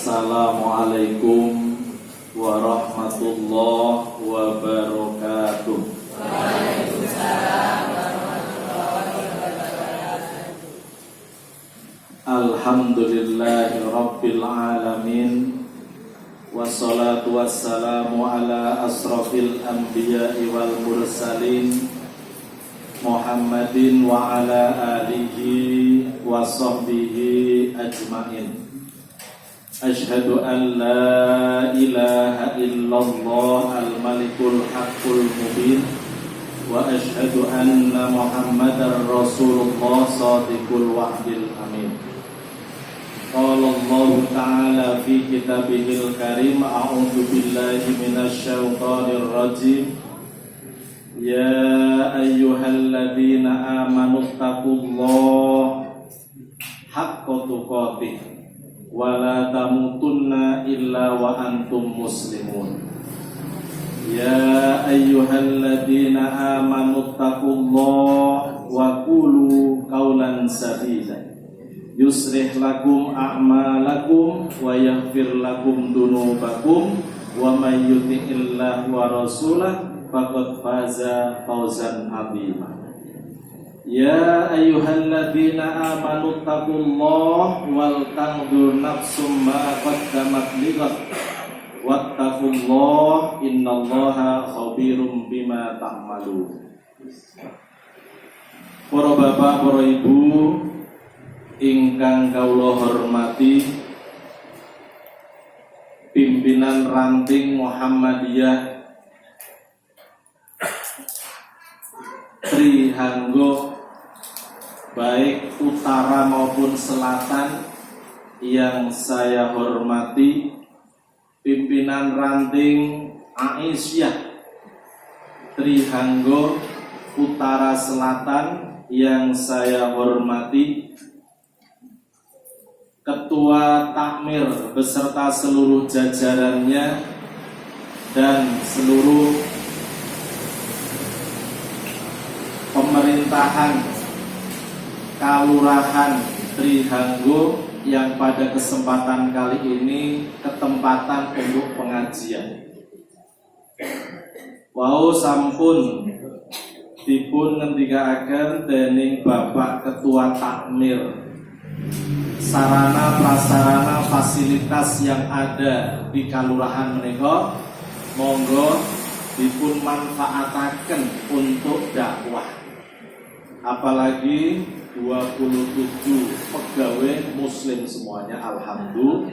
Assalamualaikum warahmatullahi wabarakatuh. Waalaikumsalam warahmatullahi wabarakatuh. Alhamdulillahi rabbil alamin. Wassalatu wassalamu ala asrafil anbiya'i wal mursalin Muhammadin wa ala alihi wa sahbihi ajmain. Asyhadu an la ilaha illallah al-malikul haqqul mubin wa asyhadu anna Muhammadar Rasulullah shadiqul wa'dil amin. Qala Allah ta'ala fi kitabihil karim, a'udzu billahi minasy syaithanir rajim. Ya ayyuhalladzina amanu taqullaha haqqa tuqatih wa la tamutunna illa wa antum muslimun. Ya ayyuhalladzina amanu taqullaha wa qulu qawlan sadida yuslih lakum a'malakum wa yaghfir lakum dunubakum wa may yuti'illah wa rasulahu faqad faza fawzan 'azima. Ya ayyuhalladzina amanu taqullaha wal tanzur nafsum ma qaddamat lighad wattaqullaha innallaha khabirum bima ta'malun. Para bapak, para ibu ingkang kawula hormati, pimpinan ranting Muhammadiyah Trihanggo baik utara maupun selatan yang saya hormati, pimpinan ranting Aisyah Trihanggo utara selatan yang saya hormati, Ketua Takmir beserta seluruh jajarannya dan seluruh pemerintahan Kalurahan Trihanggo yang pada kesempatan kali ini ketempatan untuk pengajian. Wau sampun dipun ngendikaaken dening Bapak Ketua Takmir sarana prasarana fasilitas yang ada di kalurahan menika monggo dipun manfaataken untuk dakwah. Apalagi 27 pegawai muslim semuanya, alhamdulillah.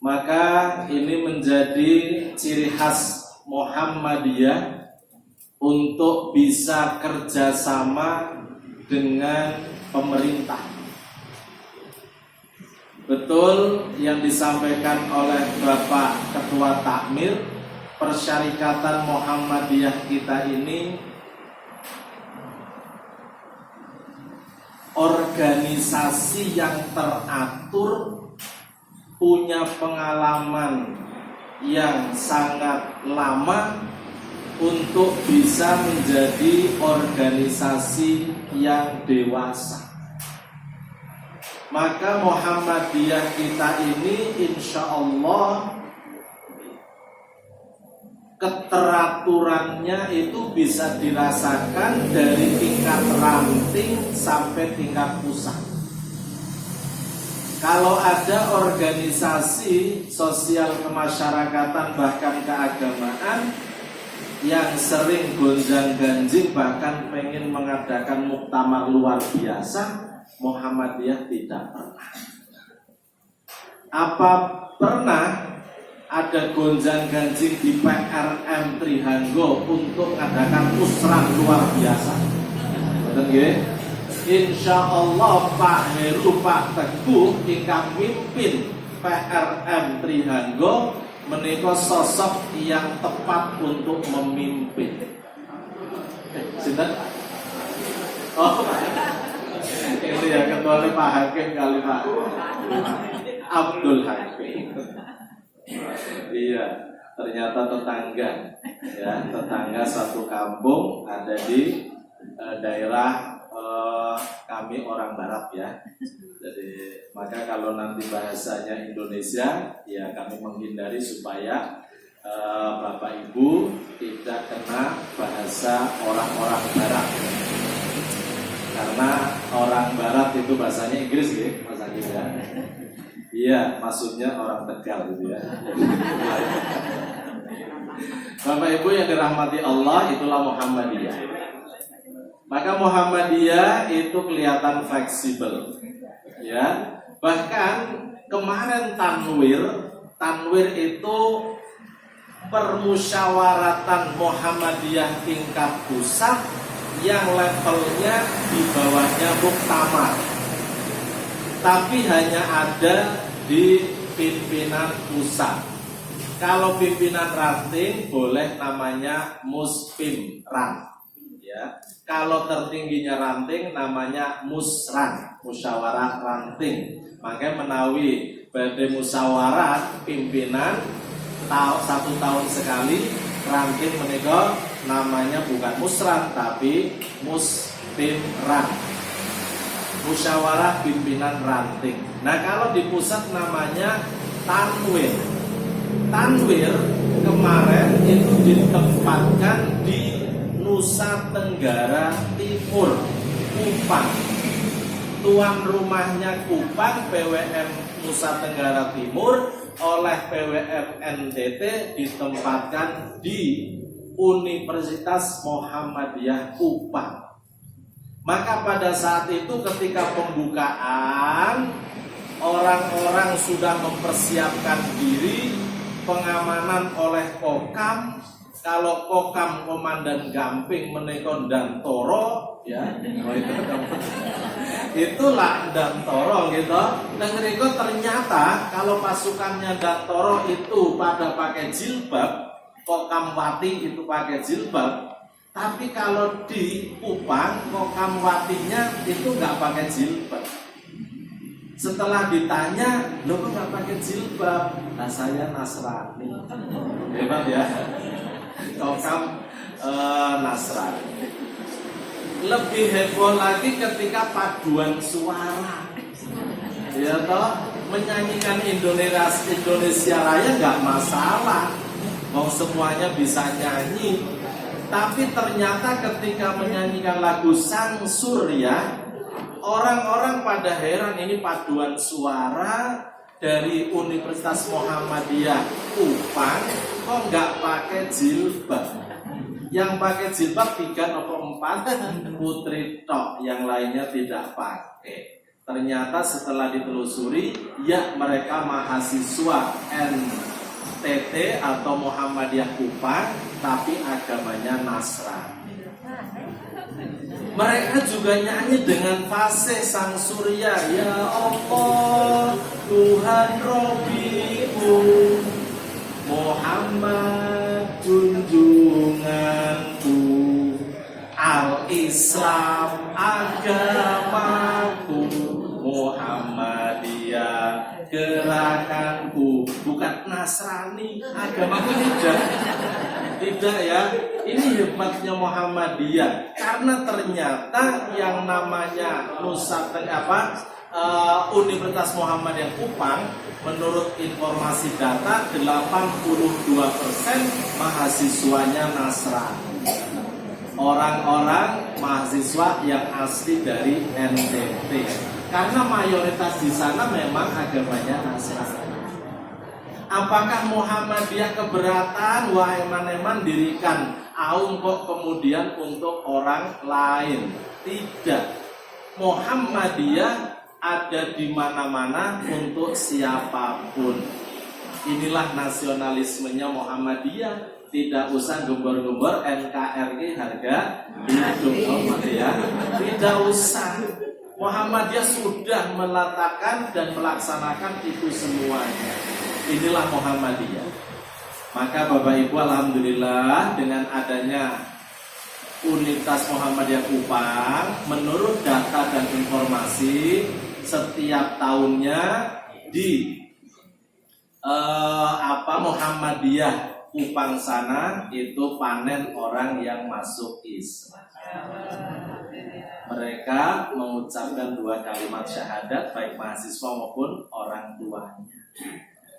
Maka ini menjadi ciri khas Muhammadiyah untuk bisa kerjasama dengan pemerintah. Betul yang disampaikan oleh Bapak Ketua Takmir, persyarikatan Muhammadiyah kita ini organisasi yang teratur, punya pengalaman yang sangat lama untuk bisa menjadi organisasi yang dewasa. Maka Muhammadiyah kita ini insya Allah keteraturannya itu bisa dirasakan dari tingkat ranting sampai tingkat pusat. Kalau ada organisasi sosial kemasyarakatan bahkan keagamaan yang sering gonjang-ganjing bahkan pengen mengadakan muktamar luar biasa, Muhammadiyah tidak pernah. Apa pernah ada gonjang-ganjing di PRM Trihanggo untuk mengadakan musrah luar biasa? Betul nggih? Insya Allah Pak Heru Pak Teguh ingkang mimpin PRM Trihanggo menika sosok yang tepat untuk memimpin. Sinten? Oh, ini ya ketua Pak Hakim kali Pak Abdul Hakim. Iya, ternyata tetangga, ya tetangga satu kampung ada di daerah kami orang Barat ya. Jadi maka kalau nanti bahasanya Indonesia, ya kami menghindari supaya Bapak Ibu tidak kena bahasa orang-orang Barat. Karena orang Barat itu bahasanya Inggris ya, Mas Hakim ya. Iya, maksudnya orang Tegal gitu ya. Bapak Ibu yang dirahmati Allah, itulah Muhammadiyah. Maka Muhammadiyah itu kelihatan fleksibel. Ya. Bahkan kemarin Tanwir itu permusyawaratan Muhammadiyah tingkat pusat yang levelnya di bawahnya muktamar. Tapi hanya ada di pimpinan pusat. Kalau pimpinan ranting boleh namanya muspimran, ya. Kalau tertingginya ranting namanya musran, musyawarah ranting. Makanya menawi badhe musyawarah pimpinan 1 tahun sekali, ranting menika namanya bukan musran tapi muspimran. Musyawarah pimpinan ranting. Nah, kalau di pusat namanya Tanwir. Tanwir kemarin itu ditempatkan di Nusa Tenggara Timur, Kupang. Tuan rumahnya Kupang, PWM Nusa Tenggara Timur, oleh PWM NTT ditempatkan di Universitas Muhammadiyah Kupang. Maka pada saat itu ketika pembukaan, orang-orang sudah mempersiapkan diri, pengamanan oleh Kokam. Kalau Kokam Komandan Gamping menika Dantoro, ya, itulah Dantoro gitu. Dan mereka ternyata kalau pasukannya Dantoro itu pada pakai jilbab, Kokamwati itu pakai jilbab. Tapi kalau di Kupang, Kokamwatinya itu nggak pakai jilbab. Setelah ditanya, lo kok nggak pakai jilbab? Nah, saya Nasrani. Hebat ya. Kokam Nasrani. Lebih heboh lagi ketika paduan suara. Ya toh, menyanyikan Indonesia Raya nggak masalah. Mau semuanya bisa nyanyi. Tapi ternyata ketika menyanyikan lagu Sang Surya, orang-orang pada heran, ini paduan suara dari Universitas Muhammadiyah Kupang kok nggak pakai jilbab. Yang pakai jilbab 3 atau 4 putri tok, yang lainnya tidak pakai. Ternyata setelah ditelusuri, ya mereka mahasiswa NTT atau Muhammadiyah Kupang, tapi agamanya Nasrani. Mereka juga nyanyi dengan fasih Sang Surya, ya Allah Tuhan Robiku, Muhammad junjunganku, Al-Islam agamaku, Muhammadiyah gerakanku. Bukan Nasrani, agamaku tidak ya. Ini hebatnya Muhammadiyah, karena ternyata yang namanya Universitas Muhammadiyah Kupang, menurut informasi data 82% mahasiswanya Nasrani. Orang-orang mahasiswa yang asli dari NTT, karena mayoritas di sana memang agamanya Nasrani. Apakah Muhammadiyah keberatan? Wah, eman-eman dirikan aung kok kemudian untuk orang lain? Tidak. Muhammadiyah ada di mana-mana untuk siapapun. Inilah nasionalismenya Muhammadiyah. Tidak usah gembor-gembor NKRI harga hidup ya. Tidak usah. Muhammadiyah sudah meletakkan dan melaksanakan itu semuanya. Inilah Muhammadiyah. Maka Bapak Ibu, alhamdulillah dengan adanya Universitas Muhammadiyah Kupang, menurut data dan informasi setiap tahunnya di Muhammadiyah Kupang sana itu panen orang yang masuk Islam. Mereka mengucapkan 2 kalimat syahadat baik mahasiswa maupun orang tuanya.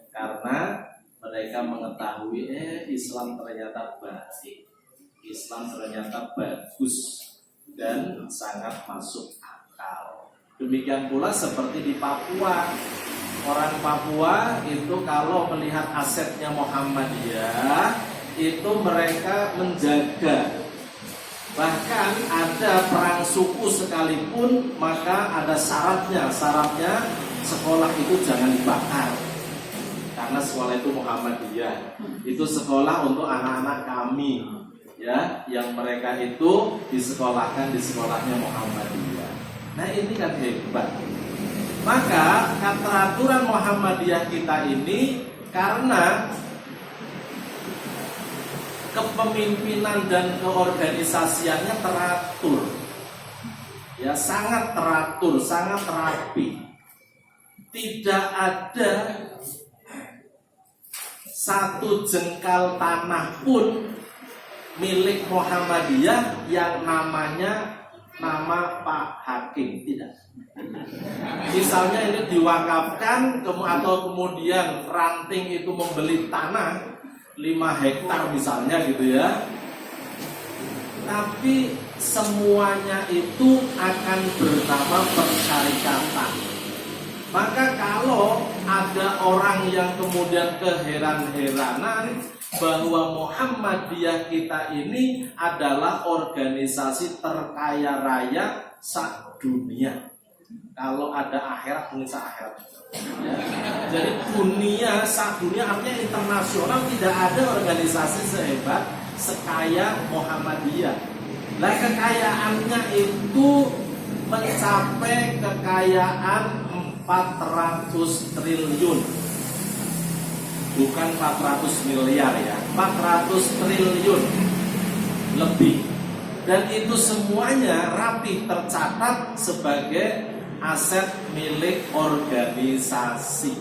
Karena mereka mengetahui Islam ternyata baik. Islam ternyata bagus dan sangat masuk akal. Demikian pula seperti di Papua. Orang Papua itu kalau melihat asetnya Muhammadiyah, itu mereka menjaga. Bahkan ada perang suku sekalipun, maka ada syaratnya. Syaratnya sekolah itu jangan dibakar. Karena sekolah itu Muhammadiyah. Itu sekolah untuk anak-anak kami, ya, yang mereka itu disekolahkan di sekolahnya Muhammadiyah. Nah, ini kan hebat. Maka peraturan Muhammadiyah kita ini karena kepemimpinan dan keorganisasiannya teratur, ya, sangat teratur, sangat rapi. Tidak ada satu jengkal tanah pun milik Muhammadiyah yang namanya nama Pak Hakim, tidak. Misalnya ini diwakafkan atau kemudian ranting itu membeli tanah 5 hektar misalnya gitu ya. Tapi semuanya itu akan bernama persyarikatan. Maka kalau ada orang yang kemudian keheran-heranan bahwa Muhammadiyah kita ini adalah organisasi terkaya raya se-dunia. Kalau ada akhirat, mungkin se-akhirat. Ya. Jadi dunia, se-dunia artinya internasional, tidak ada organisasi sehebat, sekaya Muhammadiyah. Nah, kekayaannya itu mencapai kekayaan 400 triliun. Bukan 400 miliar ya, 400 triliun lebih. Dan itu semuanya rapi tercatat sebagai aset milik organisasi.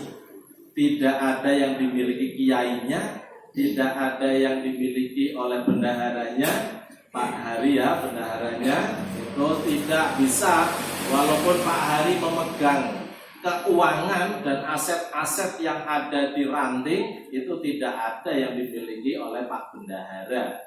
Tidak ada yang dimiliki kiainya, tidak ada yang dimiliki oleh bendaharanya, Pak Hari ya, bendaharanya itu tidak bisa. Walaupun Pak Hari memegang keuangan dan aset-aset yang ada di ranting, itu tidak ada yang dimiliki oleh Pak Bendahara,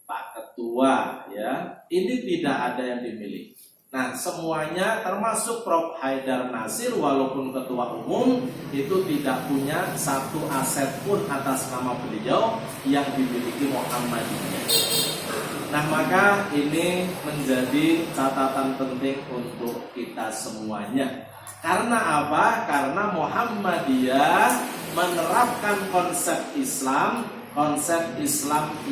Pak Ketua ya. Ini tidak ada yang dimiliki. Nah, semuanya termasuk Prof. Haidar Nasir walaupun ketua umum itu tidak punya satu aset pun atas nama beliau yang dimiliki Muhammadiyah. Nah, maka ini menjadi catatan penting untuk kita semuanya. Karena apa? Karena Muhammadiyah menerapkan konsep Islam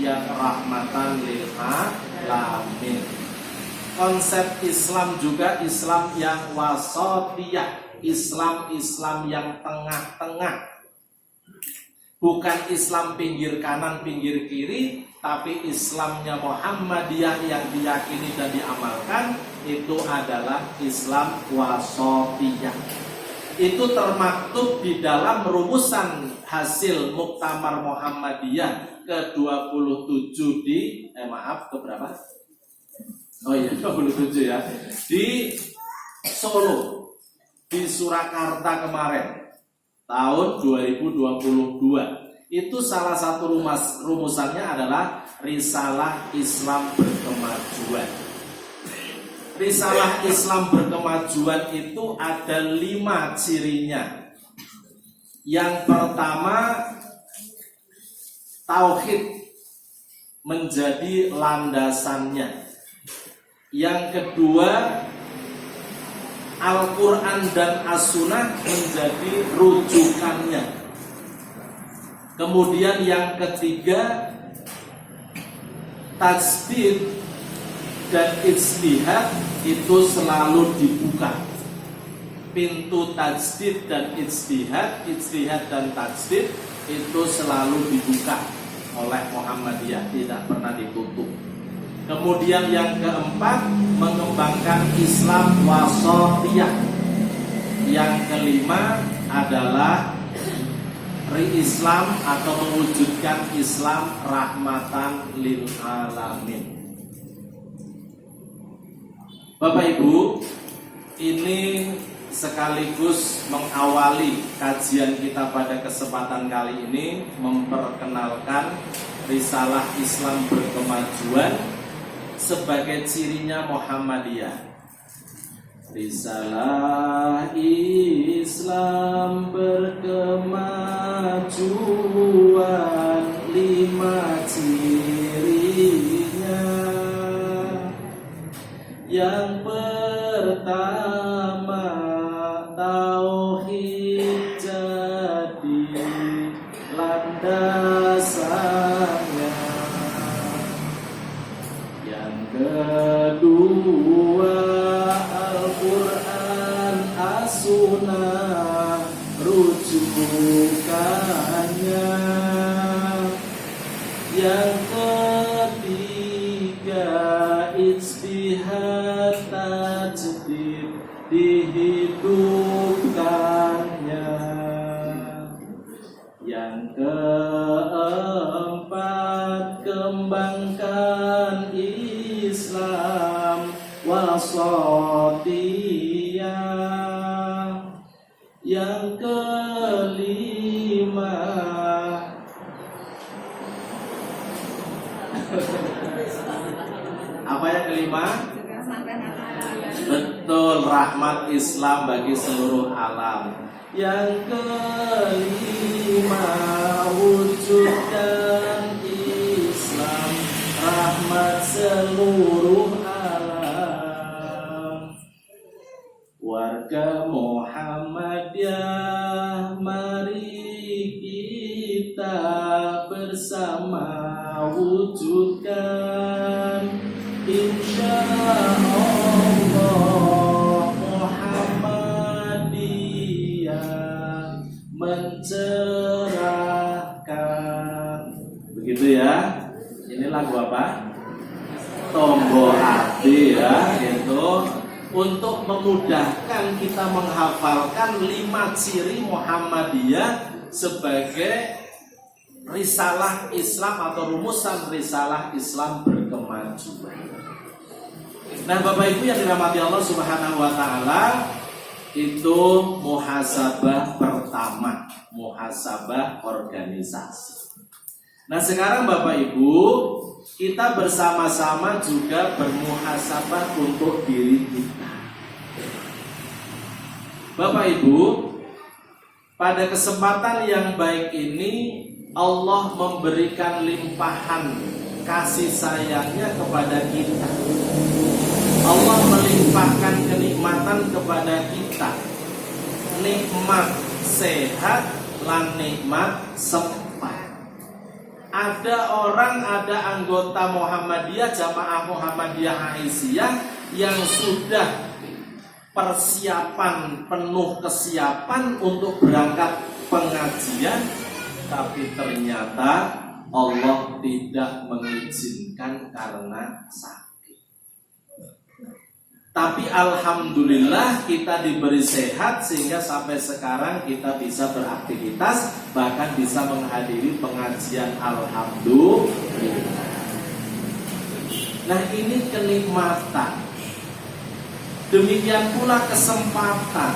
yang rahmatan lil alamin. Konsep Islam juga Islam yang wasatiyah, Islam yang tengah-tengah. Bukan Islam pinggir kanan, pinggir kiri, tapi Islamnya Muhammadiyah yang diyakini dan diamalkan itu adalah Islam wasatiyah. Itu termaktub di dalam rumusan hasil Muktamar Muhammadiyah ke-27 ke berapa? Oh iya, 27 ya. Di Solo, di Surakarta kemarin, tahun 2022. Itu salah satu rumusannya adalah Risalah Islam Berkemajuan. Risalah Islam Berkemajuan itu ada 5 cirinya. Yang pertama, tauhid menjadi landasannya. Yang kedua, Al-Quran dan As-Sunnah menjadi rujukannya. Kemudian yang ketiga, tajdid dan ijtihad itu selalu dibuka. Pintu tajdid dan ijtihad dan tajdid itu selalu dibuka oleh Muhammadiyah, tidak pernah ditutup. Kemudian yang keempat, mengembangkan Islam wasatiyah. Yang kelima adalah Islam atau mewujudkan Islam rahmatan lil alamin. Bapak Ibu, ini sekaligus mengawali kajian kita pada kesempatan kali ini, memperkenalkan risalah Islam berkemajuan sebagai cirinya Muhammadiyah. Risalah Islam berkemajuan, 5 cirinya. Yang pertama, tauhid jadi landasannya. Yang kedua, Al-Quran As-Sunnah rujukannya. Yang ketiga, ijtihad tajdid dihidupkannya. Yang keempat, kembangkan Islam wasatiyah. Yang kelima, apa yang kelima? Betul, rahmat Islam bagi seluruh alam. Yang kelima, wujudkan Islam, rahmat seluruh alam. Warga Muhammadiyah, mari kita bersama wujudkan insya Allah Muhammadiyah mencerahkan. Begitu ya. Ini lagu apa? Tombo hati ya, gitu. Untuk memudahkan kita menghafalkan 5 ciri Muhammadiyah sebagai risalah Islam atau rumusan risalah Islam berkemajuan. Nah, Bapak Ibu yang dirahmati Allah Subhanahu wa taala, itu muhasabah pertama, muhasabah organisasi. Nah, sekarang Bapak Ibu, kita bersama-sama juga bermuhasabah untuk diri kita. Bapak Ibu, pada kesempatan yang baik ini Allah memberikan limpahan kasih sayangnya kepada kita. Allah melimpahkan kenikmatan kepada kita. Nikmat sehat lan nikmat sempat. Ada orang, ada anggota Muhammadiyah, jamaah Muhammadiyah Aisyah yang sudah persiapan, penuh kesiapan untuk berangkat pengajian, tapi ternyata Allah tidak mengizinkan karena sakit. Tapi alhamdulillah kita diberi sehat sehingga sampai sekarang kita bisa beraktivitas, bahkan bisa menghadiri pengajian, alhamdulillah. Nah, ini kenikmatan. Demikian pula kesempatan.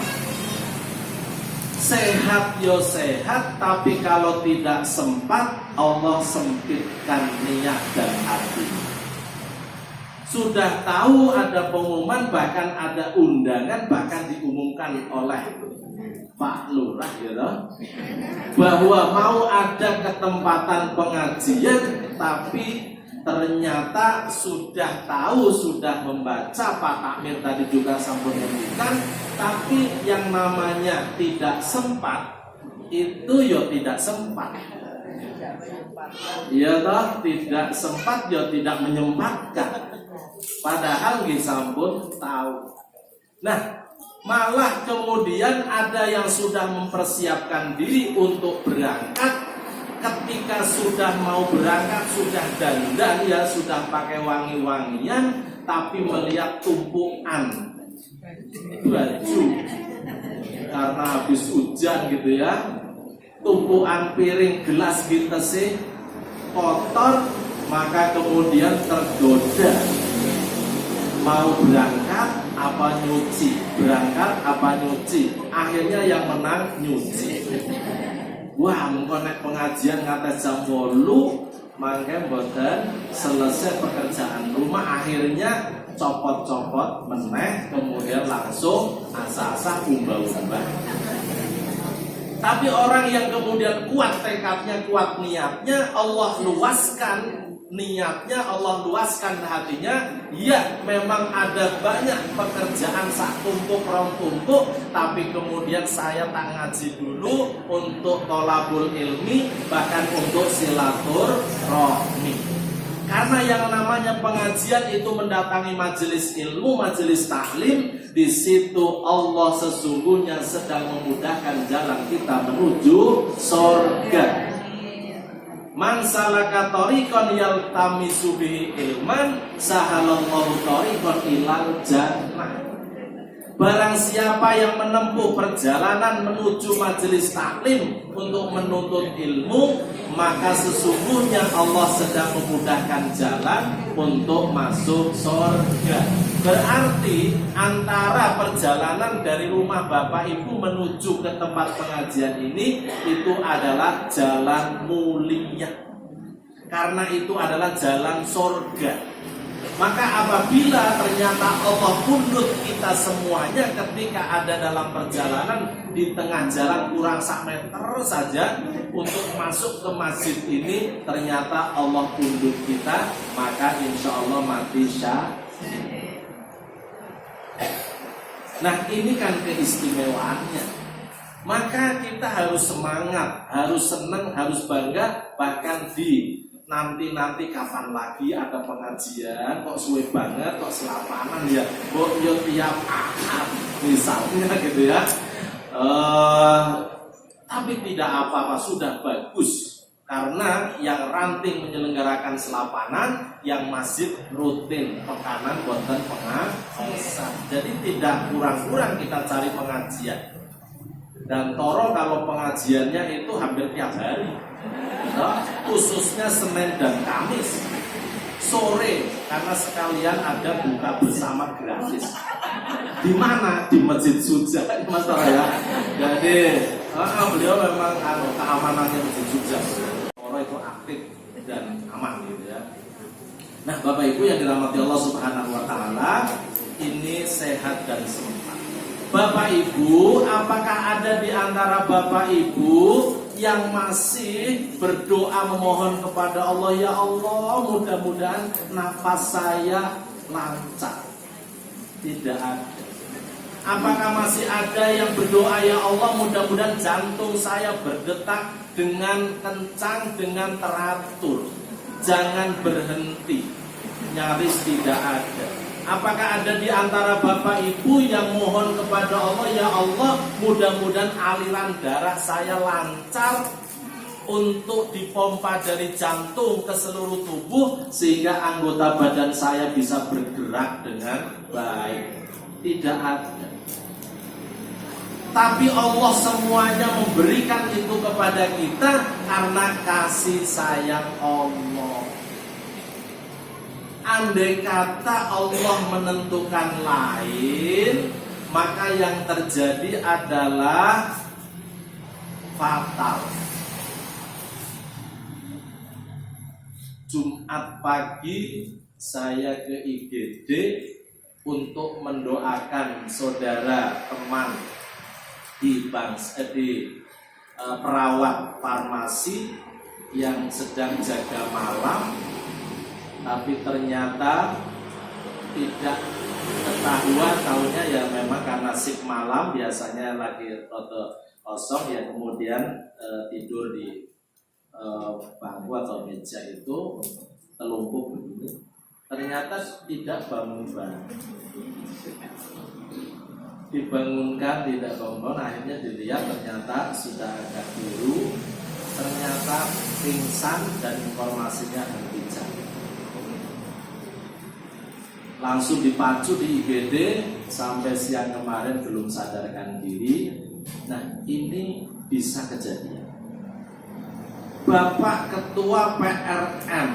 Sehat yo sehat, tapi kalau tidak sempat, Allah sempitkan niat dan hati. Sudah tahu ada pengumuman, bahkan ada undangan, bahkan diumumkan oleh Pak Lurah gitu, bahwa mau ada ketempatan pengajian, tapi ternyata sudah tahu, sudah membaca, Pak Takmir tadi juga sampun menunjukkan, tapi yang namanya tidak sempat, itu ya tidak sempat. Ya toh, tidak sempat ya tidak menyempatkan. Padahal nggih sampun tahu. Nah, malah kemudian ada yang sudah mempersiapkan diri untuk berangkat. Ketika sudah mau berangkat, sudah dandan ya, sudah pakai wangi-wangian, tapi melihat tumpukan baju karena habis hujan gitu ya, tumpukan piring, gelas gitu sih kotor, maka kemudian tergoda mau berangkat apa nyuci, berangkat apa nyuci, akhirnya yang menang nyuci. Wah, mengkonek pengajian ngatas jam 8, mangke mboten selesai pekerjaan rumah, akhirnya copot-copot meneh, kemudian langsung asa-asa umbah-umbah. Tapi orang yang kemudian kuat tekadnya, kuat niatnya, Allah luaskan niatnya, Allah luaskan hatinya. Ya, memang ada banyak pekerjaan sak tumpuk rong tumpuk, tapi kemudian saya tak ngaji dulu untuk tolabul ilmi, bahkan untuk silaturahmi. Karena yang namanya pengajian itu mendatangi majelis ilmu, majelis taklim, di situ Allah sesungguhnya sedang memudahkan jalan kita menuju surga. Man salaka tariqan yaltamisu bihi ilman sahalallahu tariqan ilal jannah. Barang siapa yang menempuh perjalanan menuju majelis taklim untuk menuntut ilmu, maka sesungguhnya Allah sedang memudahkan jalan untuk masuk surga. Berarti antara perjalanan dari rumah Bapak Ibu menuju ke tempat pengajian ini itu adalah jalan mulia. Karena itu adalah jalan surga. Maka apabila ternyata Allah pundut kita semuanya ketika ada dalam perjalanan di tengah jalan kurang 1 meter saja untuk masuk ke masjid ini, ternyata Allah pundut kita, maka insya Allah mati syahid. Nah, ini kan keistimewaannya. Maka kita harus semangat, harus senang, harus bangga, bahkan di nanti kapan lagi ada pengajian, kok suwe banget, kok selapanan ya, kok yo tiap ahad misalnya gitu ya. Tapi tidak apa-apa, sudah bagus. Karena yang ranting menyelenggarakan selapanan, yang masjid rutin pekanan boten pengajian. Jadi tidak kurang-kurang kita cari pengajian. Dan toro kalau pengajiannya itu hampir tiap hari. Nah, khususnya Senin dan Kamis sore, karena sekalian ada buka bersama gratis. Di mana? Di Masjid Suja, Mas ya. Jadi beliau memang keamanannya Masjid Suja. Orang itu aktif dan aman gitu ya. Nah, Bapak Ibu yang dirahmati Allah Subhanahu wa taala, ini sehat dan sempat. Bapak Ibu, apakah ada di antara Bapak Ibu yang masih berdoa memohon kepada Allah, ya Allah, mudah-mudahan nafas saya lancar? Tidak ada. Apakah masih ada yang berdoa, ya Allah, mudah-mudahan jantung saya berdetak dengan kencang, dengan teratur, jangan berhenti? Nyaris tidak ada. Apakah ada di antara Bapak Ibu yang mohon kepada Allah, ya Allah, mudah-mudahan aliran darah saya lancar untuk dipompa dari jantung ke seluruh tubuh sehingga anggota badan saya bisa bergerak dengan baik? Tidak ada. Tapi Allah semuanya memberikan itu kepada kita karena kasih sayang Allah. Andai kata Allah menentukan lain, maka yang terjadi adalah fatal. Jumat pagi saya ke IGD untuk mendoakan saudara teman di perawat farmasi yang sedang jaga malam. Tapi ternyata tidak ketahuan, tahunya ya memang karena shift malam, biasanya lagi rada kosong ya, kemudian tidur di bangku atau meja itu telumpuk begini. Ternyata tidak bangun-bangun. Dibangunkan tidak bangun, akhirnya dilihat ternyata sudah agak biru, ternyata pingsan dan informasinya henti jantung. Langsung dipacu di IGD sampai siang kemarin belum sadarkan diri. Nah, ini bisa kejadian. Bapak Ketua PRM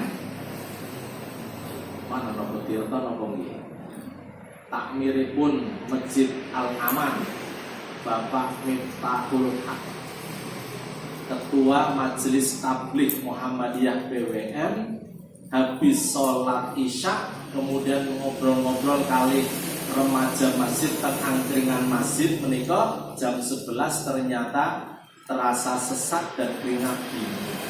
mana nopo Tirta nopo nggih? takmiripun Masjid Al-Aman Bapak Miftahul Haq, Ketua Majelis Tabligh Muhammadiyah BWM, habis sholat isya kemudian ngobrol-ngobrol kali remaja masjid teng angkringan masjid menika jam 11 ternyata terasa sesak dan keringat dingin.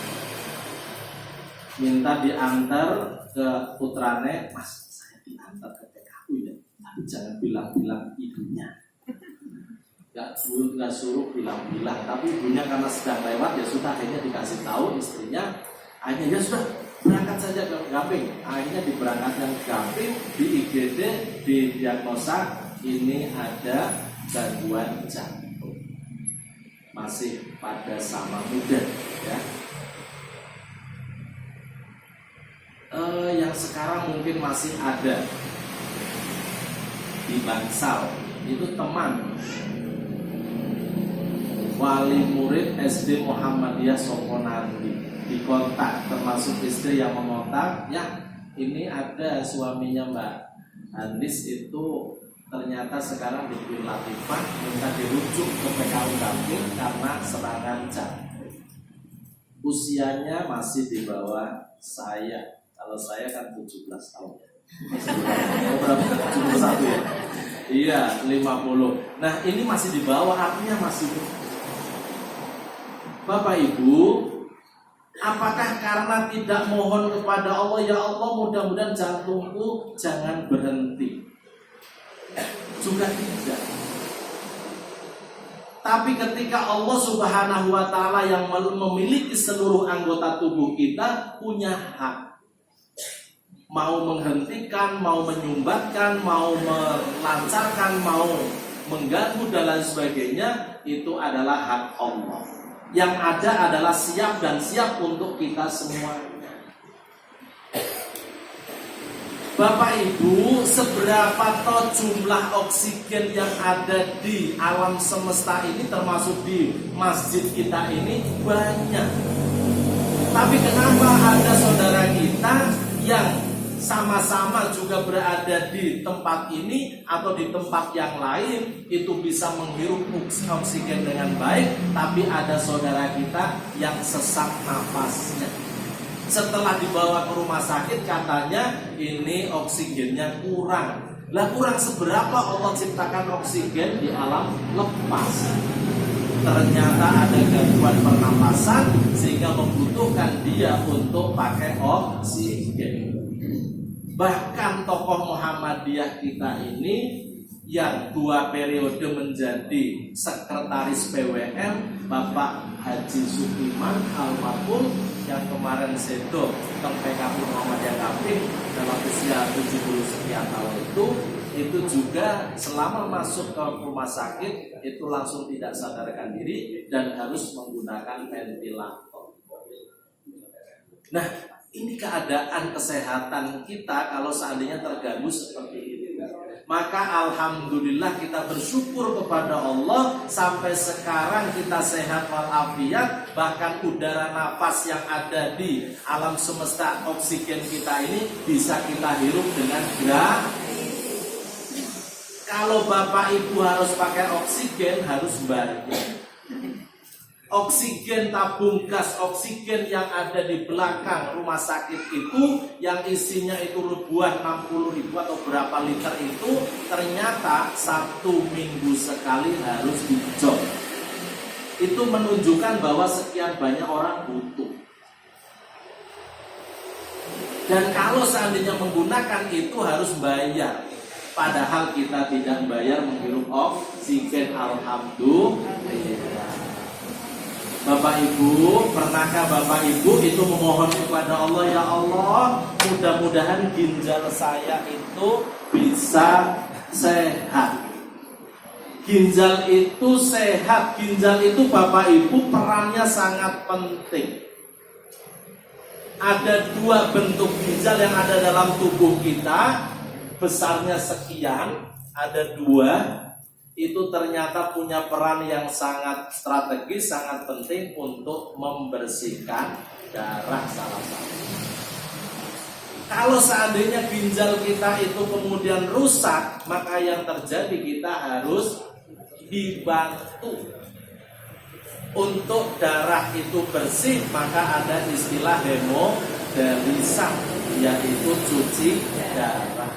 Minta diantar ke putrane, Mas saya diantar ke TKU ya, tapi jangan bilang-bilang ibunya. Nggak suruh bilang-bilang, tapi ibunya karena sedang lewat ya sudah, akhirnya dikasih tahu istrinya, akhirnya ya sudah berangkat saja ke Gamping. Akhirnya diberangkatkan ke Gamping, di IGD didiagnosa ini ada gangguan jantung, masih pada sama muda ya. Yang sekarang mungkin masih ada di Bangsal itu teman wali murid SD Muhammadiyah Sokonandi dikontak, termasuk istri yang mengontak, ya ini ada suaminya Mbak Andis itu ternyata sekarang di Queen Latifah, minta dirujuk ke PKU Gamping karena serangan jantung. Usianya masih di bawah saya. Kalau saya kan 17 tahun. Berapa? 71 ya? Iya, 50. Nah, ini masih di bawah, artinya masih. Bapak Ibu, apakah karena tidak mohon kepada Allah, ya Allah mudah-mudahan jantungku jangan berhenti? Juga tidak. Tapi ketika Allah Subhanahu wa Ta'ala yang memiliki seluruh anggota tubuh kita punya hak, mau menghentikan, mau menyumbatkan, mau melancarkan, mau mengganggu dan lain sebagainya, itu adalah hak Allah. Yang ada adalah siap dan siap untuk kita semuanya. Bapak Ibu, seberapa toh jumlah oksigen yang ada di alam semesta ini, termasuk di masjid kita ini, banyak. Tapi kenapa ada saudara kita yang sama-sama juga berada di tempat ini atau di tempat yang lain itu bisa menghirup oksigen dengan baik, tapi ada saudara kita yang sesak nafasnya. Setelah dibawa ke rumah sakit katanya ini oksigennya kurang. Lah kurang seberapa Allah ciptakan oksigen di alam lepas? Ternyata ada gangguan pernapasan sehingga membutuhkan dia untuk pakai oksigen. Bahkan tokoh Muhammadiyah kita ini yang 2 periode menjadi sekretaris PWM, Bapak Haji Supiman almarhum yang kemarin sedo teng PKU Muhammadiyah Gamping dalam usia 70 sekian tahun itu juga selama masuk ke rumah sakit itu langsung tidak sadarkan diri dan harus menggunakan ventilator. Nah, ini keadaan kesehatan kita kalau seandainya terganggu seperti ini. Maka alhamdulillah kita bersyukur kepada Allah sampai sekarang kita sehat walafiat, bahkan udara nafas yang ada di alam semesta oksigen kita ini bisa kita hirup dengan gratis. Kalau Bapak Ibu harus pakai oksigen harus bayar. Oksigen tabung gas oksigen yang ada di belakang rumah sakit itu yang isinya itu ribuan 60.000 atau berapa liter itu ternyata 1 minggu sekali harus dicop. Itu menunjukkan bahwa sekian banyak orang butuh. Dan kalau seandainya menggunakan itu harus bayar. Padahal kita tidak bayar menghirup oksigen, alhamdulillah. Bapak Ibu, pernahkah Bapak Ibu itu memohon kepada Allah, ya Allah, mudah-mudahan ginjal saya itu bisa sehat. Ginjal itu sehat, ginjal itu Bapak Ibu perannya sangat penting. Ada 2 bentuk ginjal yang ada dalam tubuh kita, besarnya sekian, ada 2. Itu ternyata punya peran yang sangat strategis, sangat penting untuk membersihkan darah salah satu. Kalau seandainya ginjal kita itu kemudian rusak, maka yang terjadi kita harus dibantu untuk darah itu bersih. Maka ada istilah hemodialisa, yaitu cuci darah.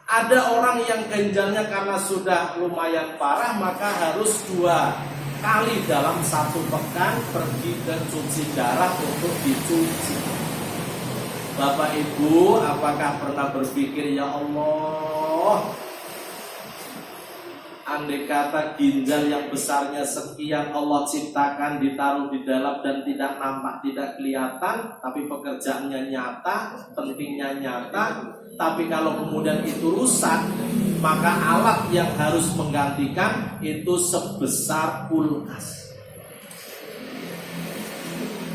Ada orang yang ginjalnya karena sudah lumayan parah, maka harus 2 kali dalam 1 pekan pergi ke cuci darah untuk dicuci. Bapak Ibu, apakah pernah berpikir, ya Allah, andai kata ginjal yang besarnya sekian Allah ciptakan, ditaruh di dalam dan tidak nampak, tidak kelihatan, tapi pekerjaannya nyata, pentingnya nyata. Tapi kalau kemudian itu rusak, maka alat yang harus menggantikan itu sebesar kulkas.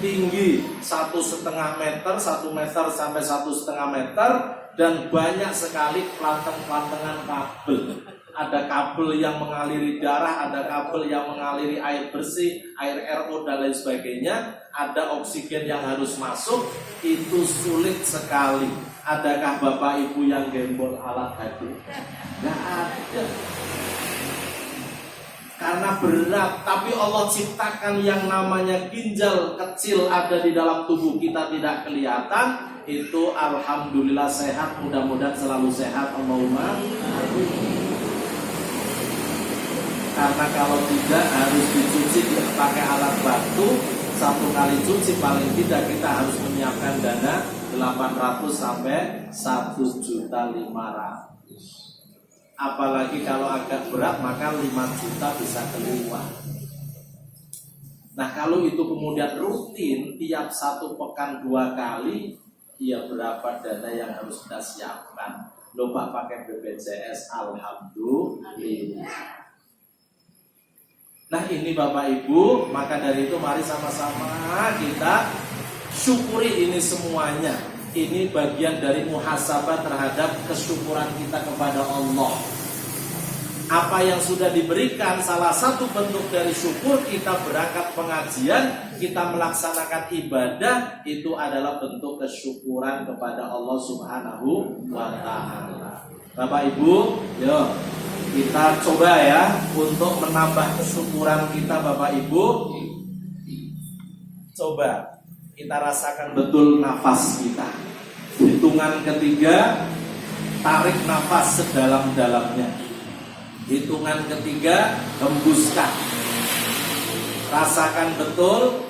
Tinggi 1,5 meter, 1 meter sampai 1,5 meter, dan banyak sekali kelanteng-kelantengan kabel. Ada kabel yang mengaliri darah, ada kabel yang mengaliri air bersih, air RO dan lain sebagainya. Ada oksigen yang harus masuk, itu sulit sekali. Adakah Bapak Ibu yang gembol alat itu? Nggak ada. Karena berat, tapi Allah ciptakan yang namanya ginjal kecil ada di dalam tubuh kita tidak kelihatan. Itu alhamdulillah sehat, mudah-mudahan selalu sehat. Allahumma amin. Karena kalau tidak harus dicuci pakai alat bantu, 1 kali cuci paling tidak kita harus menyiapkan dana 800 sampai 1.500.000. Apalagi kalau agak berat maka 5 juta bisa keluar. Nah kalau itu kemudian rutin tiap 1 pekan 2 kali, ya berapa dana yang harus kita siapkan? Lupa pakai BPJS, alhamdulillah. Nah ini Bapak Ibu, maka dari itu mari sama-sama kita syukuri ini semuanya. Ini bagian dari muhasabah terhadap kesyukuran kita kepada Allah. Apa yang sudah diberikan, salah satu bentuk dari syukur kita berangkat pengajian, kita melaksanakan ibadah, itu adalah bentuk kesyukuran kepada Allah Subhanahu wa Ta'ala. Bapak Ibu, yuk kita coba ya untuk menambah kesyukuran kita. Bapak Ibu, coba kita rasakan betul nafas kita. Hitungan ketiga, tarik nafas sedalam-dalamnya. Hitungan ketiga, hembuskan. Rasakan betul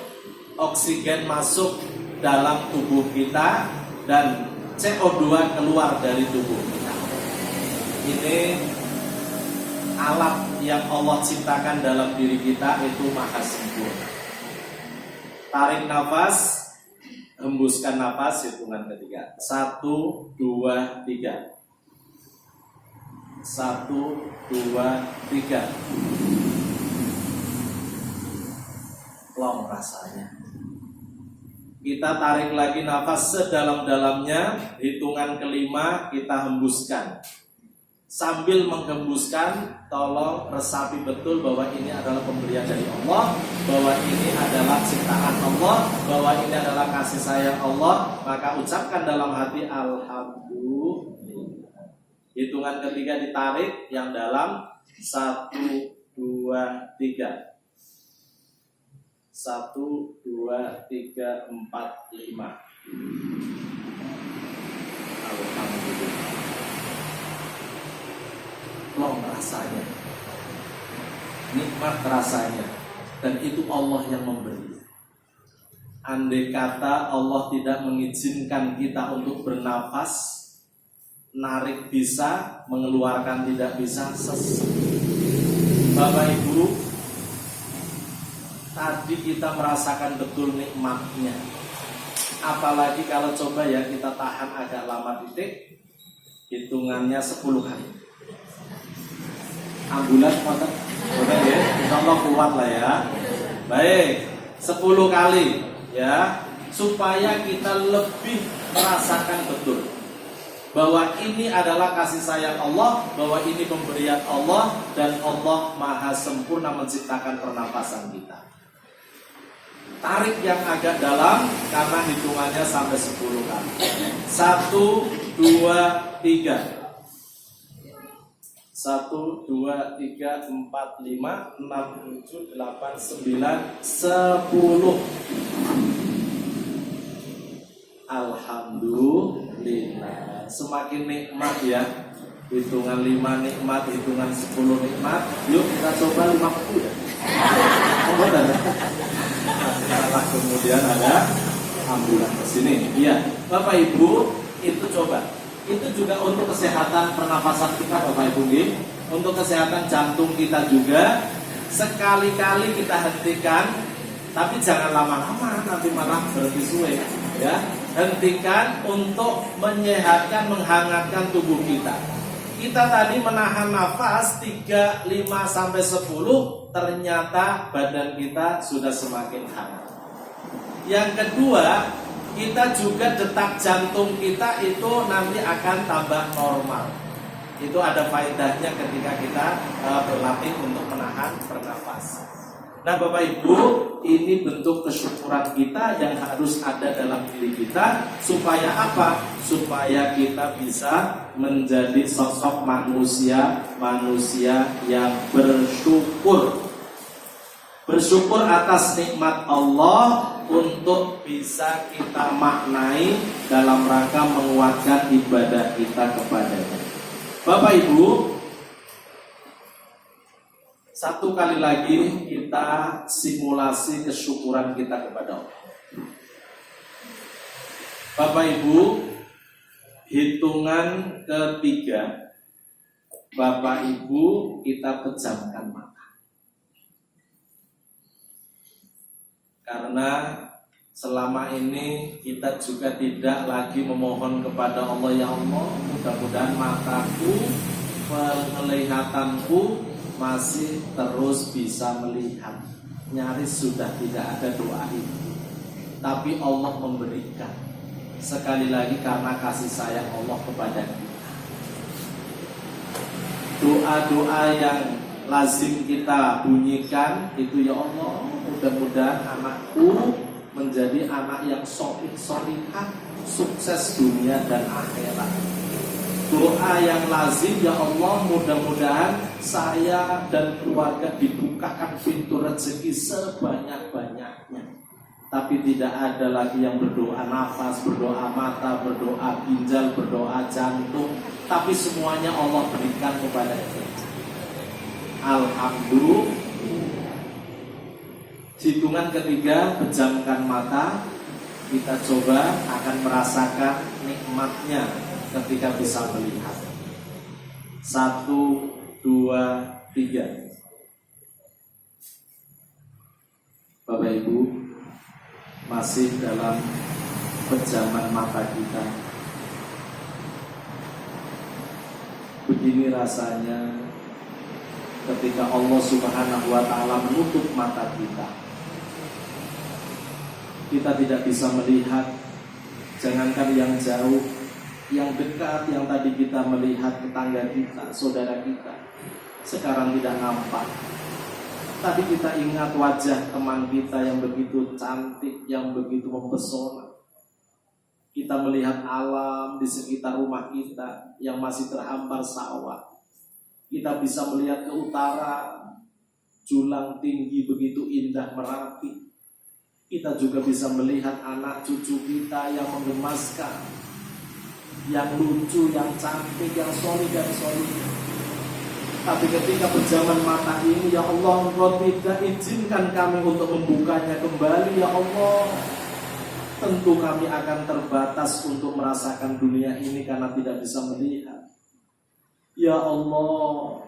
oksigen masuk dalam tubuh kita dan CO2 keluar dari tubuh kita. Ini alat yang Allah ciptakan dalam diri kita itu maha sempurna. Tarik nafas, hembuskan nafas, hitungan ketiga. 1, 2, 3. 1, 2, 3. Plong rasanya. Kita tarik lagi nafas sedalam-dalamnya. Hitungan kelima kita hembuskan. Sambil menghembuskan, tolong resapi betul bahwa ini adalah pemberian dari Allah, bahwa ini adalah ciptaan Allah, bahwa ini adalah kasih sayang Allah. Maka ucapkan dalam hati alhamdulillah. Hitungan ketiga ditarik yang dalam. 1, 2, 3. 1, 2, 3, 4, 5. Alhamdulillah. Plong rasanya, nikmat rasanya, dan itu Allah yang memberi. Andai kata Allah tidak mengizinkan kita untuk bernafas, narik bisa, mengeluarkan tidak bisa, sesat. Bapak Ibu, tadi kita merasakan betul nikmatnya. Apalagi kalau coba ya kita tahan agak lama titik, hitungannya 10 kali. Ambulan kuat ya, insyaallah kuat lah ya. Baik, 10 kali ya, supaya kita lebih merasakan betul bahwa ini adalah kasih sayang Allah, bahwa ini pemberian Allah, dan Allah maha sempurna menciptakan pernapasan kita. tarik yang agak dalam karena hitungannya sampai 10 kali. 1, 2, 3. 1, 2, 3, 4, 5, 6, 7, 8, 9, 10. Alhamdulillah. Semakin nikmat ya. Hitungan 5 nikmat, hitungan 10 nikmat. Yuk kita coba 50 ya. Nah, kemudian ada ambulan ke sini. Iya, Bapak Ibu, itu coba. Itu juga untuk kesehatan pernafasan kita, Bapak Ibu. Untuk kesehatan jantung kita juga. Sekali-kali kita hentikan, tapi jangan lama-lama, nanti malah berhenti suwe. Ya, hentikan untuk menyehatkan, menghangatkan tubuh kita. Kita tadi menahan nafas 3, 5, sampai 10, ternyata badan kita sudah semakin hangat. Yang kedua, kita juga detak jantung kita itu nanti akan tambah normal. Itu ada faedahnya ketika kita berlatih untuk menahan pernafasan. Nah Bapak Ibu, ini bentuk kesyukuran kita yang harus ada dalam diri kita. Supaya apa? Supaya kita bisa menjadi sosok manusia yang bersyukur. Bersyukur atas nikmat Allah untuk bisa kita maknai dalam rangka menguatkan ibadah kita kepadanya. Bapak Ibu, satu kali lagi kita simulasi kesyukuran kita kepada Allah. Bapak Ibu, hitungan ketiga, Bapak Ibu kita pejamkan mata. Karena selama ini kita juga tidak lagi memohon kepada Allah, ya Allah, mudah-mudahan mataku, penglihatanku masih terus bisa melihat. Nyaris sudah tidak ada doa itu, tapi Allah memberikan. Sekali lagi karena kasih sayang Allah kepada kita. Doa-doa yang lazim kita bunyikan itu, ya Allah, mudah-mudahan anakku menjadi anak yang solihah, sukses dunia dan akhirat. Doa yang lazim, ya Allah, mudah-mudahan saya dan keluarga dibukakan pintu rezeki sebanyak-banyaknya. Tapi tidak ada lagi yang berdoa nafas, berdoa mata, berdoa ginjal, berdoa jantung, tapi semuanya Allah berikan kepada kita. Alhamdulillah. Hitungan ketiga, pejamkan mata. Kita coba akan merasakan nikmatnya ketika bisa melihat. 1, 2, 3. Bapak Ibu, masih dalam pejaman mata kita. Begini rasanya ketika Allah Subhanahu wa ta'ala menutup mata kita. Kita tidak bisa melihat, jangankan yang jauh, yang dekat, yang tadi kita melihat tetangga kita, saudara kita, sekarang tidak nampak. Tadi kita ingat wajah teman kita yang begitu cantik, yang begitu mempesona. Kita melihat alam di sekitar rumah kita yang masih terhampar sawah. Kita bisa melihat ke utara, julang tinggi begitu indah Merapi. Kita juga bisa melihat anak cucu kita yang menggemaskan, yang lucu, yang cantik, yang solih dan solih. Tapi ketika pejaman mata ini, ya Allah, Engkau tidak izinkan kami untuk membukanya kembali, ya Allah. Tentu kami akan terbatas untuk merasakan dunia ini karena tidak bisa melihat. Ya Allah,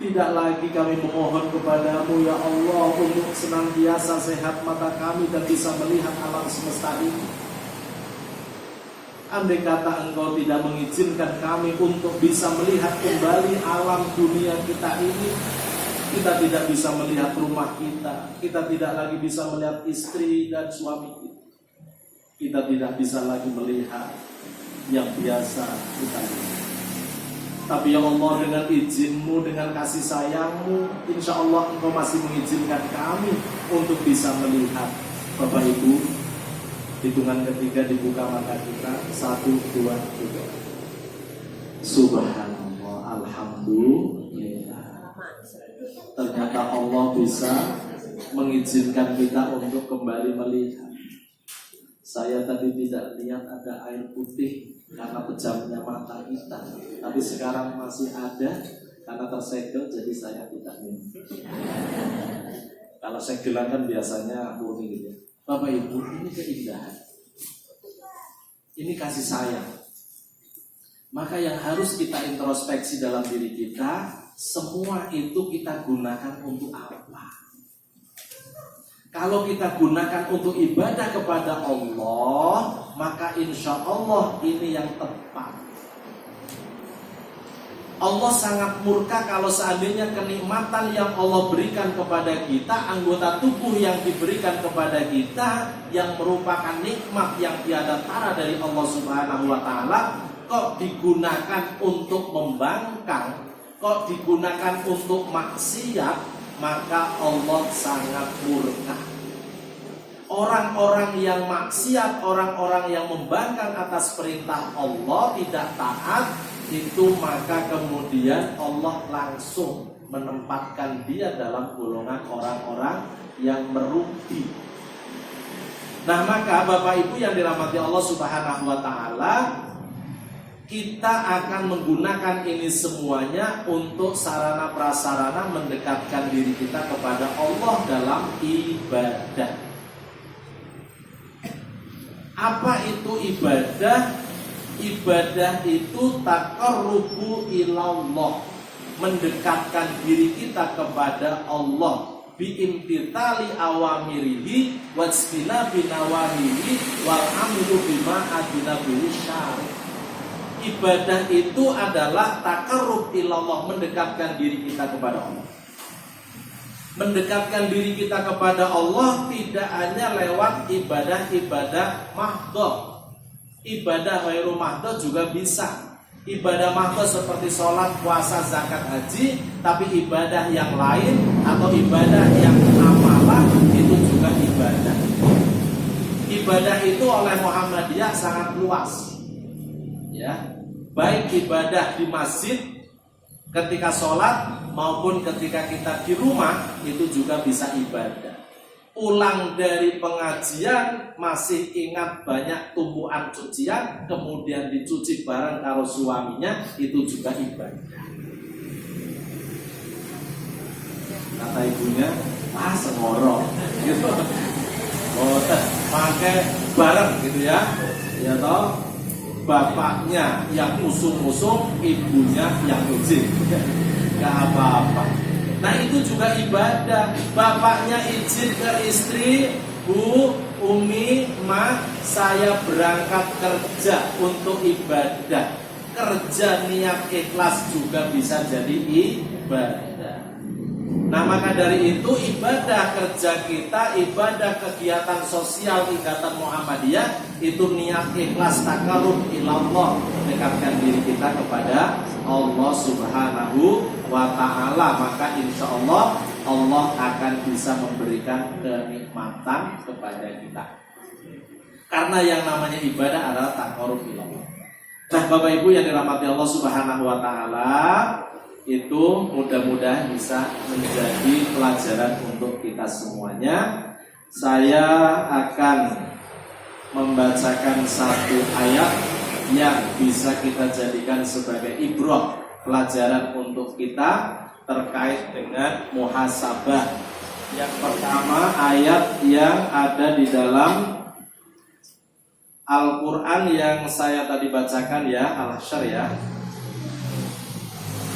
tidak lagi kami memohon kepadamu, ya Allah, untuk senantiasa sehat mata kami dan bisa melihat alam semesta ini. Andai kata Engkau tidak mengizinkan kami untuk bisa melihat kembali alam dunia kita ini, kita tidak bisa melihat rumah kita, kita tidak lagi bisa melihat istri dan suami kita, kita tidak bisa lagi melihat yang biasa kita lihat. Tapi ya Allah, dengan izin-Mu, dengan kasih sayang-Mu, insya Allah Engkau masih mengizinkan kami untuk bisa melihat. Bapak Ibu, hitungan ketiga dibuka mata kita. 1, 2, 3. Subhanallah, alhamdulillah. Ternyata Allah bisa mengizinkan kita untuk kembali melihat. Saya tadi tidak lihat ada air putih karena pejamnya mata kita, tapi sekarang masih ada karena tersegel, jadi saya tidak minum. Kalau segelan kan biasanya murni gitu ya. Bapak Ibu, ini keindahan, ini kasih sayang. Maka yang harus kita introspeksi dalam diri kita, semua itu kita gunakan untuk apa? Kalau kita gunakan untuk ibadah kepada Allah, maka insya Allah ini yang tepat. Allah sangat murka kalau seandainya kenikmatan yang Allah berikan kepada kita, anggota tubuh yang diberikan kepada kita, yang merupakan nikmat yang tiada tara dari Allah Subhanahu wa Ta'ala, kok digunakan untuk membangkang, kok digunakan untuk maksiat, maka Allah sangat murka. Orang-orang yang maksiat, orang-orang yang membangkang atas perintah Allah, tidak taat, itu maka kemudian Allah langsung menempatkan dia dalam golongan orang-orang yang merugi. Nah, maka Bapak Ibu yang dirahmati Allah Subhanahu wa Ta'ala, kita akan menggunakan ini semuanya untuk sarana prasarana mendekatkan diri kita kepada Allah dalam ibadah. Apa itu ibadah? Ibadah itu taqarrubu ilallah, mendekatkan diri kita kepada Allah biimtithali awamirihi wajtinabi nawahihi wal amru bima adina bihi syari'. Ibadah itu adalah taqarrub ilallah, mendekatkan diri kita kepada Allah. Mendekatkan diri kita kepada Allah tidak hanya lewat ibadah-ibadah mahdhah. Ibadah ghairu mahdhah juga bisa. Ibadah mahdhah seperti sholat, puasa, zakat, haji. Tapi ibadah yang lain atau ibadah yang amalah itu juga ibadah. Ibadah itu oleh Muhammadiyah sangat luas. Ya, baik ibadah di masjid ketika sholat maupun ketika kita di rumah itu juga bisa ibadah. Pulang dari pengajian masih ingat banyak tumpuan cucian, kemudian dicuci bareng karo suaminya, itu juga ibadah. Kata ibunya, sengoro gitu. Oh, pakai bareng gitu ya. Ya toh. Bapaknya yang usung-usung, ibunya yang izin, gak apa-apa. Nah itu juga ibadah. Bapaknya izin ke istri, Bu, Umi, Ma, saya berangkat kerja untuk ibadah. Kerja niat ikhlas juga bisa jadi ibadah. Nah maka dari itu ibadah kerja kita, ibadah kegiatan sosial Ikatan Muhammadiyah itu niat ikhlas taqarrub ilallah, mendekatkan diri kita kepada Allah Subhanahu wa Ta'ala. Maka insya Allah Allah akan bisa memberikan kenikmatan kepada kita. Karena yang namanya ibadah adalah taqarrub ilallah. Nah Bapak Ibu yang dirahmati Allah Subhanahu wa Ta'ala, itu mudah-mudahan bisa menjadi pelajaran untuk kita semuanya. Saya akan membacakan satu ayat yang bisa kita jadikan sebagai ibrah, pelajaran untuk kita terkait dengan muhasabah. Yang pertama, ayat yang ada di dalam Al-Quran yang saya tadi bacakan ya, Al-Hasyr ya.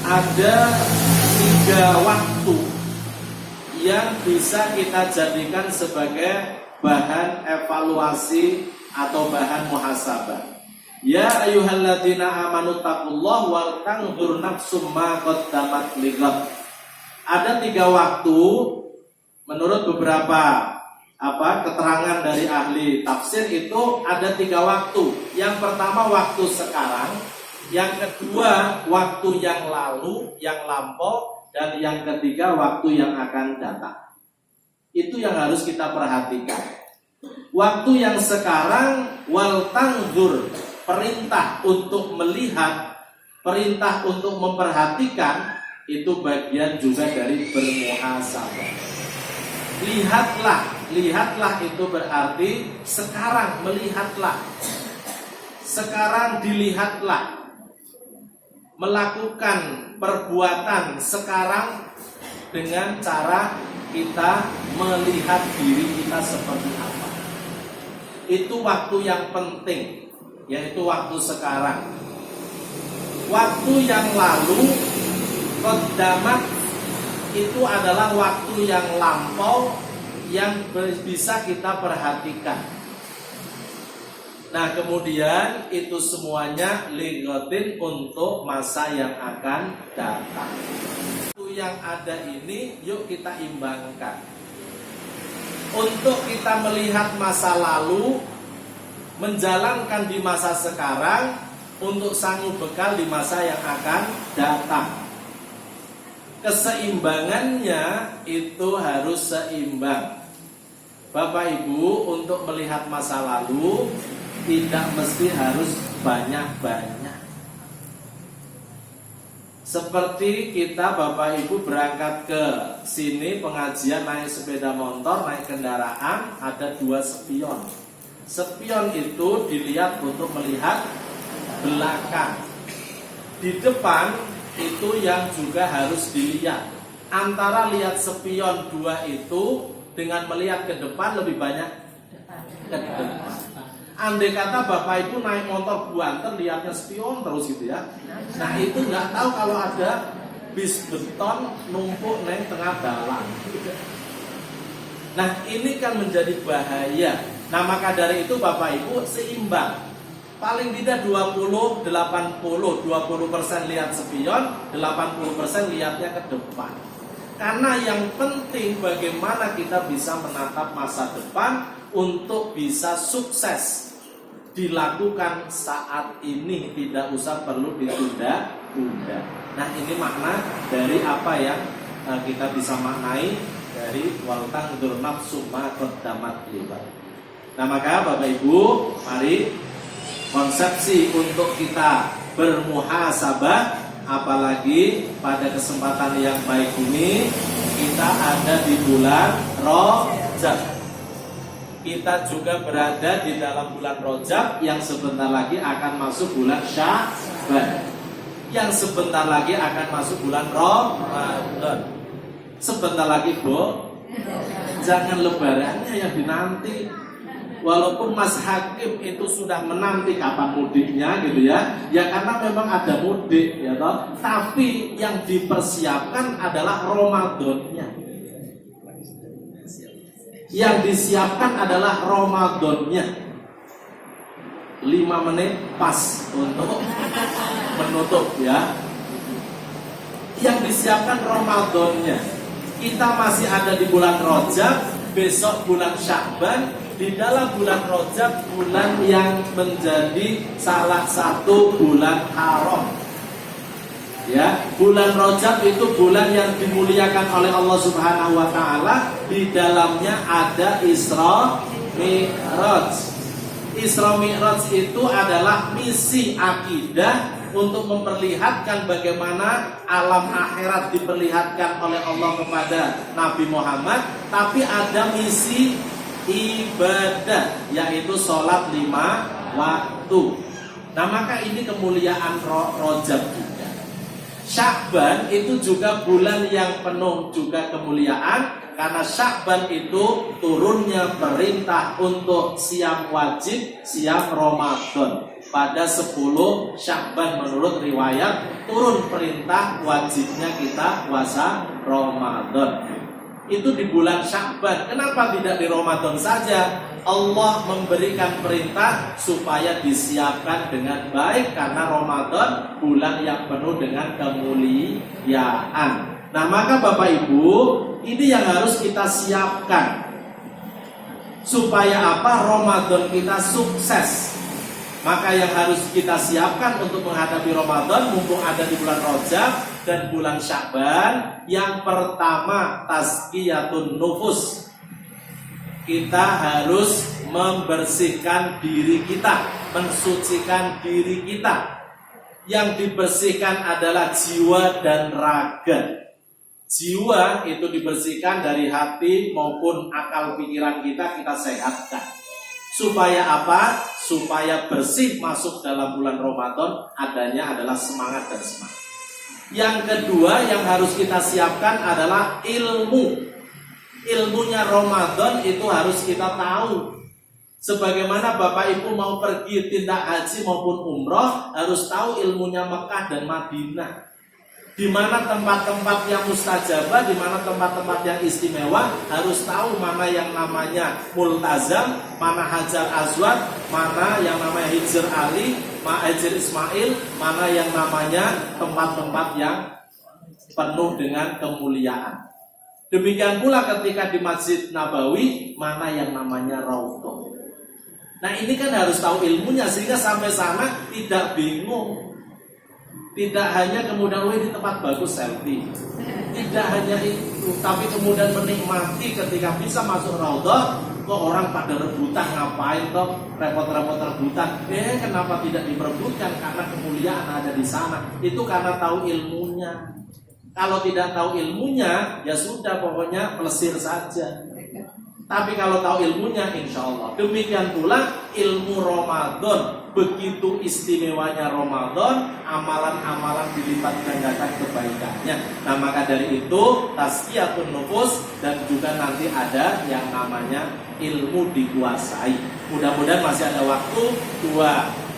Ada 3 waktu yang bisa kita jadikan sebagai bahan evaluasi atau bahan muhasabah. Ya ayyuhalladzina amanu taqullaha wal tanzur nafsum ma qaddamat lighad. Ada 3 waktu menurut beberapa keterangan dari ahli tafsir itu ada 3 waktu. Yang pertama waktu sekarang, Yang kedua, waktu yang lalu, yang lampau, dan yang ketiga, waktu yang akan datang. Itu yang harus kita perhatikan. Waktu yang sekarang, wal tangzur, perintah untuk melihat, perintah untuk memperhatikan, itu bagian juga dari bermuhasabah. Lihatlah itu berarti sekarang melihatlah. Sekarang dilihatlah. Melakukan perbuatan sekarang dengan cara kita melihat diri kita seperti apa. Itu waktu yang penting, yaitu waktu sekarang. Waktu yang lalu, qaddamat, itu adalah waktu yang lampau yang bisa kita perhatikan. Nah, kemudian itu semuanya ligotin untuk masa yang akan datang. Waktu yang ada ini yuk kita imbangkan. Untuk kita melihat masa lalu, menjalankan di masa sekarang, untuk sanggup bekal di masa yang akan datang. Keseimbangannya itu harus seimbang. Bapak Ibu, untuk melihat masa lalu tidak mesti harus banyak-banyak. Seperti kita Bapak Ibu berangkat ke sini pengajian naik sepeda motor, naik kendaraan, ada 2 spion. Spion itu dilihat untuk melihat belakang. Di depan itu yang juga harus dilihat. Antara lihat spion 2 itu dengan melihat ke depan lebih banyak ke depan. Andai kata Bapak Ibu naik motor buanter lihatnya spion terus gitu ya. Nah itu nggak tahu kalau ada bis beton numpuk neng tengah jalan. Nah ini kan menjadi bahaya. Nah maka dari itu Bapak Ibu seimbang. Paling tidak 20-80, 20% lihat spion, 80% lihatnya ke depan. Karena yang penting bagaimana kita bisa menatap masa depan untuk bisa sukses dilakukan saat ini, tidak usah perlu ditunda-tunda. Nah ini makna dari apa yang kita bisa maknai dari wal tangdur nafsu ma qaddamat liwat. Nah maka Bapak Ibu, mari konsepsi untuk kita bermuhasabah, apalagi pada kesempatan yang baik ini kita ada di bulan Rajab. Kita juga berada di dalam bulan Rajab yang sebentar lagi akan masuk bulan Sya'ban, yang sebentar lagi akan masuk bulan Ramadan. Sebentar lagi Bu, jangan lebarannya yang dinanti. Walaupun Mas Hakim itu sudah menanti kapan mudiknya gitu ya, ya karena memang ada mudik ya toh. Tapi yang dipersiapkan adalah Ramadannya. Yang disiapkan adalah Ramadannya. 5 menit pas untuk menutup ya. Yang disiapkan Ramadannya. Kita masih ada di bulan Rajab, besok bulan Sya'ban. Di dalam bulan Rajab, bulan yang menjadi salah satu bulan haram. Ya, bulan Rajab itu bulan yang dimuliakan oleh Allah Subhanahu wa taala. Di dalamnya ada Isra Mi'raj. Isra Mi'raj itu adalah misi akidah untuk memperlihatkan bagaimana alam akhirat diperlihatkan oleh Allah kepada Nabi Muhammad, tapi ada misi ibadah, yaitu sholat 5 waktu. Nah maka ini kemuliaan Rajab juga. Sya'ban itu juga bulan yang penuh juga kemuliaan, karena Sya'ban itu turunnya perintah untuk siam wajib, siam Ramadan. Pada 10 Sya'ban menurut riwayat turun perintah wajibnya kita puasa Ramadan. Itu di bulan Sya'ban. Kenapa tidak di Ramadan saja? Allah memberikan perintah supaya disiapkan dengan baik, karena Ramadan bulan yang penuh dengan kemuliaan. Nah maka Bapak Ibu, ini yang harus kita siapkan supaya apa? Ramadan kita sukses. Maka yang harus kita siapkan untuk menghadapi Ramadan mumpung ada di bulan Rajab dan bulan Sya'ban, yang pertama tazkiyatun nufus. Kita harus membersihkan diri kita, mensucikan diri kita. Yang dibersihkan adalah jiwa dan raga. Jiwa itu dibersihkan dari hati maupun akal pikiran kita sehatkan. Supaya apa? Supaya bersih masuk dalam bulan Ramadan, adanya adalah semangat dan semangat. Yang kedua yang harus kita siapkan adalah ilmu. Ilmunya Ramadan itu harus kita tahu. Sebagaimana Bapak Ibu mau pergi tindak haji maupun umroh, harus tahu ilmunya Mekah dan Madinah. Di mana tempat-tempat yang mustajabah, di mana tempat-tempat yang istimewa, harus tahu mana yang namanya multazam, mana Hajar Aswad, mana yang namanya Hijr Ali, Hijr Ismail, mana yang namanya tempat-tempat yang penuh dengan kemuliaan. Demikian pula ketika di Masjid Nabawi, mana yang namanya Raudhah. Nah ini kan harus tahu ilmunya sehingga sampai sana tidak bingung. Tidak hanya kemudian ini tempat bagus selfie. Tidak hanya itu, tapi kemudian menikmati ketika bisa masuk Raudhah. Kok orang pada rebutan, ngapain toh repot-repot rebutan? Kenapa tidak diperebutkan? Karena kemuliaan ada di sana. Itu karena tahu ilmunya. Kalau tidak tahu ilmunya, ya sudah pokoknya pelesir saja. Tapi kalau tahu ilmunya, insya Allah. Demikian pula ilmu Ramadan. Begitu istimewanya Ramadan, amalan-amalan dilipat gandakan kebaikannya. Nah maka dari itu tazkiyatun nufus dan juga nanti ada yang namanya ilmu dikuasai. Mudah-mudahan masih ada waktu 2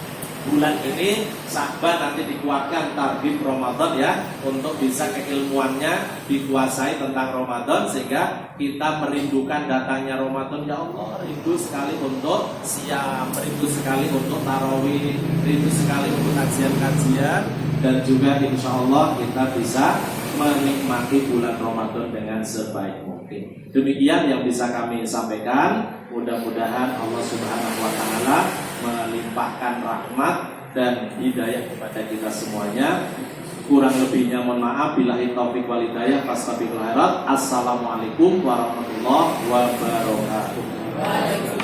bulan ini Sya'ban nanti dikuatkan target Ramadan ya, untuk bisa keilmuannya dikuasai tentang Ramadan sehingga kita merindukan datangnya Ramadan. Ya Allah, rindu sekali untuk siam, rindu sekali untuk tarawih, rindu sekali untuk kajian-kajian, dan juga insya Allah kita bisa menikmati bulan Ramadan dengan sebaik mungkin. Demikian yang bisa kami sampaikan. Mudah-mudahan Allah Subhanahu wa Ta'ala melimpahkan rahmat dan hidayah kepada kita semuanya. Kurang lebihnya mohon maaf. Billahi taufiq wal hidayah. Fastabiqul khairat. Assalamualaikum warahmatullahi wabarakatuh.